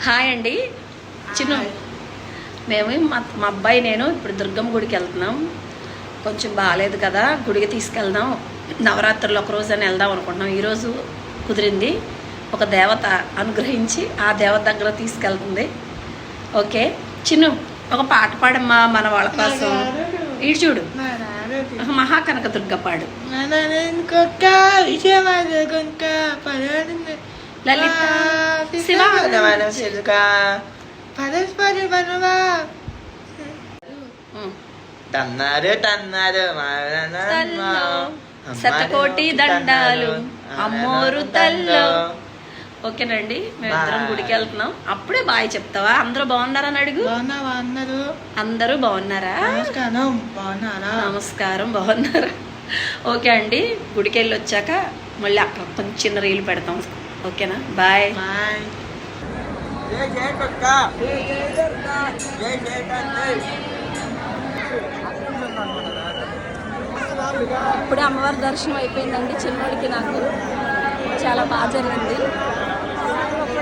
Hi అండి. చిన్న మేము మా అబ్బాయి నేను ఇప్పుడు దుర్గమ్మ గుడికి వెళ్తున్నాం. కొంచెం బాగాలేదు కదా, గుడికి తీసుకెళ్దాం, నవరాత్రులు ఒక రోజు అని వెళ్దాం అనుకుంటున్నాం. ఈరోజు కుదిరింది, ఒక దేవత అనుగ్రహించి ఆ దేవత దగ్గర తీసుకెళ్తుంది. ఓకే చిన్ను, ఒక పాట పాడమ్మా మన వాళ్ళ కోసం. ఇటు చూడు, మహాకనక దుర్గ పాడు. లలిత శతకోటి దండాలు అమ్మోరు తల్లో. ఓకేనండి, మేమిద్దరం గుడికి వెళ్తున్నాం. అప్పుడే బాయ్ చెప్తావా? అందరూ బాగున్నారని అడుగు. అందరూ బాగున్నారా? నమస్కారం, బాగున్నారా? ఓకే అండి, గుడికి వెళ్ళి వచ్చాక మళ్ళీ అక్కడ కొంచెం చిన్న రీలు పెడతాం. ఓకేనా? బాయ్. ఇప్పుడే అమ్మవారి దర్శనం అయిపోయిందండి. చిన్నోడికి నాకు చాలా బాగా జరిగింది.